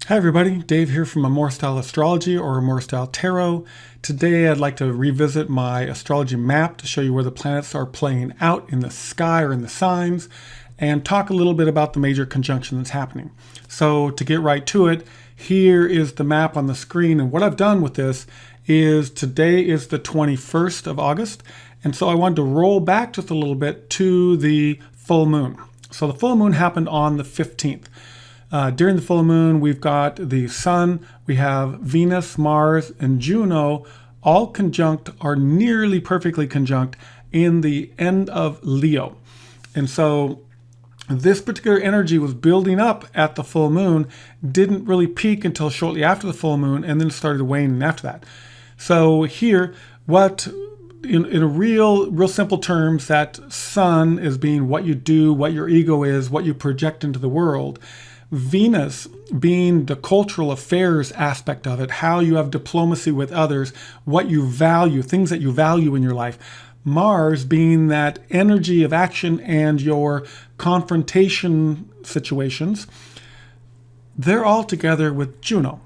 Hi everybody, Dave here from More Style Astrology or More Style Tarot. Today I'd like to revisit my astrology map to show you where the planets are playing out in the sky or in the signs and talk a little bit about the major conjunction that's happening. So to get right to it, here is the map on the screen, and what I've done with this is today is the 21st of August, and so I wanted to roll back just a little bit to the full moon. So the full moon happened on the 15th. During the full moon, we've got the Sun, we have Venus, Mars, and Juno all conjunct, are nearly perfectly conjunct in the end of Leo. And so this particular energy was building up at the full moon, didn't really peak until shortly after the full moon, and then started waning after that. So here, in real simple terms, that Sun is being what you do, what your ego is, what you project into the world. Venus being the cultural affairs aspect of it, how you have diplomacy with others, what you value, things that you value in your life. Mars being that energy of action and your confrontation situations. They're all together with Juno.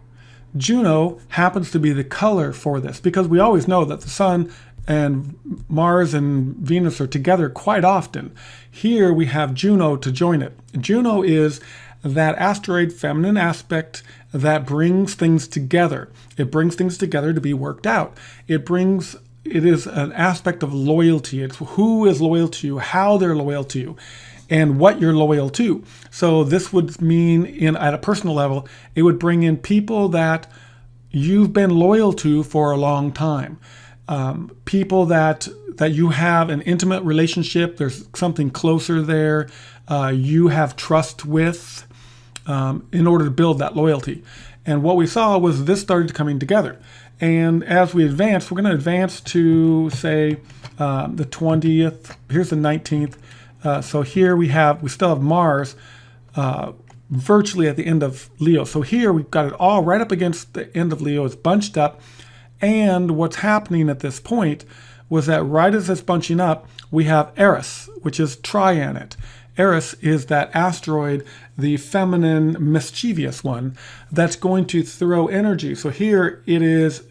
Juno happens to be the color for this because we always know that the Sun and Mars and Venus are together quite often. Here we have Juno to join it. Juno is that asteroid feminine aspect that brings things together. It brings things together to be worked out. It is an aspect of loyalty. It's who is loyal to you, how they're loyal to you, and what you're loyal to. So this would mean at a personal level, it would bring in people that you've been loyal to for a long time. People that you have an intimate relationship, there's something closer there, you have trust with, in order to build that loyalty. And what we saw was this started coming together. And as we advance, we're going to advance to, say, the 20th. Here's the 19th. So here we still have Mars virtually at the end of Leo. So here we've got it all right up against the end of Leo. It's bunched up. And what's happening at this point was that right as it's bunching up, we have Eris, which is trianet. Eris is that asteroid, the feminine, mischievous one, that's going to throw energy. So here it is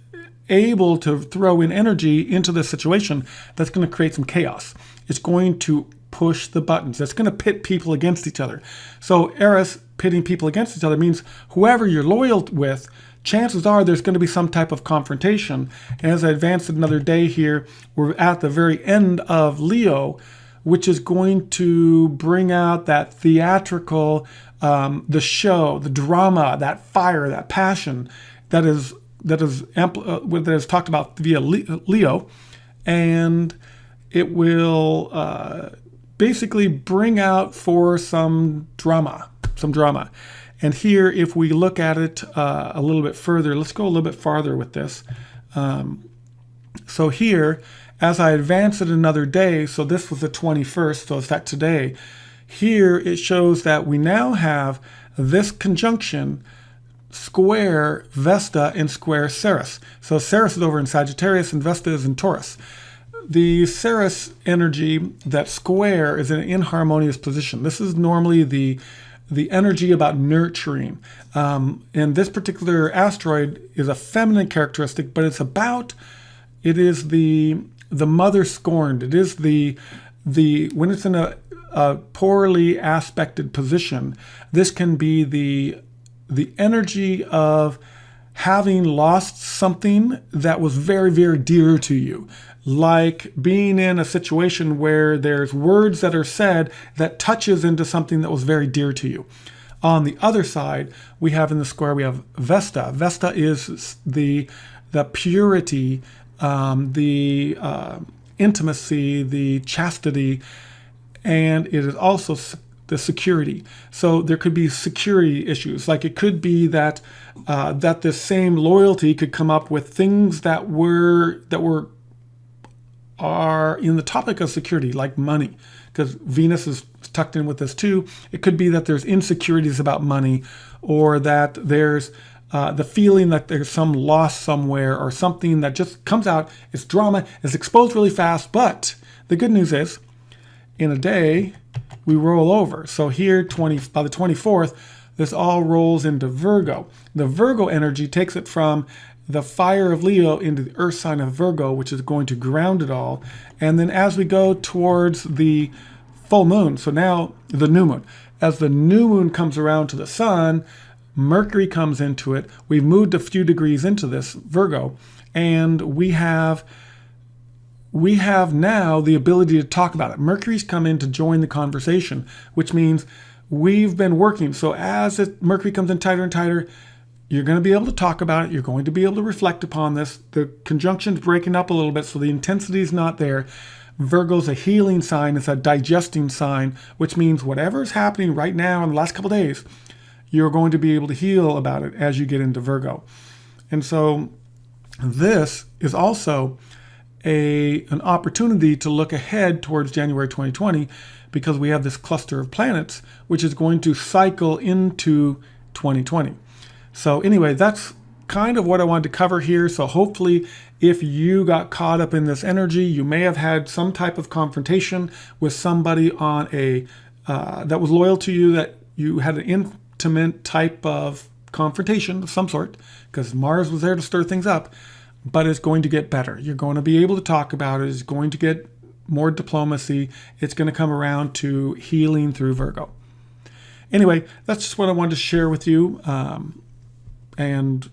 able to throw in energy into the situation that's going to create some chaos. It's going to push the buttons. It's going to pit people against each other. So Eris pitting people against each other means whoever you're loyal with, chances are there's going to be some type of confrontation. And as I advance another day here, we're at the very end of Leo, which is going to bring out that theatrical, the show, the drama, that fire, that passion that is talked about via Leo, and it will basically bring out for some drama. And here, if we look at it a little bit further, let's go a little bit farther with this. So here, as I advance it another day, so this was the 21st, so it's that today, here it shows that we now have this conjunction square Vesta and square Ceres. So Ceres is over in Sagittarius and Vesta is in Taurus. The Ceres energy, that square, is in an inharmonious position. This is normally the energy about nurturing. And this particular asteroid is a feminine characteristic, but it is the mother scorned. It is when it's in a poorly aspected position, this can be the energy of having lost something that was very, very dear to you. Like being in a situation where there's words that are said that touches into something that was very dear to you. On the other side, we have in the square, we have Vesta. Vesta is the purity, the intimacy, the chastity, and it is also the security. So there could be security issues. Like it could be that this same loyalty could come up with things that are in the topic of security, like money, because Venus is tucked in with this too. It could be that there's insecurities about money, or that there's the feeling that there's some loss somewhere, or something that just comes out. It's drama, it's exposed really fast, but the good news is, in a day, we roll over. So here, by the 24th, this all rolls into Virgo. The Virgo energy takes it from the fire of Leo into the earth sign of Virgo, which is going to ground it all. And then as we go towards the full moon, so now the new moon, as the new moon comes around to the sun, Mercury comes into it. We've moved a few degrees into this Virgo, and we have now the ability to talk about it. Mercury's come in to join the conversation, which means we've been working. So as Mercury comes in tighter and tighter, you're going to be able to talk about it. You're going to be able to reflect upon this. The conjunction's breaking up a little bit, so the intensity is not there. Virgo's a healing sign. It's a digesting sign, which means whatever's happening right now in the last couple of days, you're going to be able to heal about it as you get into Virgo. And so this is also an opportunity to look ahead towards January 2020, because we have this cluster of planets, which is going to cycle into 2020. So anyway, that's kind of what I wanted to cover here. So hopefully if you got caught up in this energy, you may have had some type of confrontation with somebody on that was loyal to you, that you had an intimate type of confrontation of some sort, because Mars was there to stir things up, but it's going to get better. You're going to be able to talk about it. It's going to get more diplomacy. It's going to come around to healing through Virgo. Anyway, that's just what I wanted to share with you. And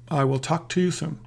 I will talk to you soon.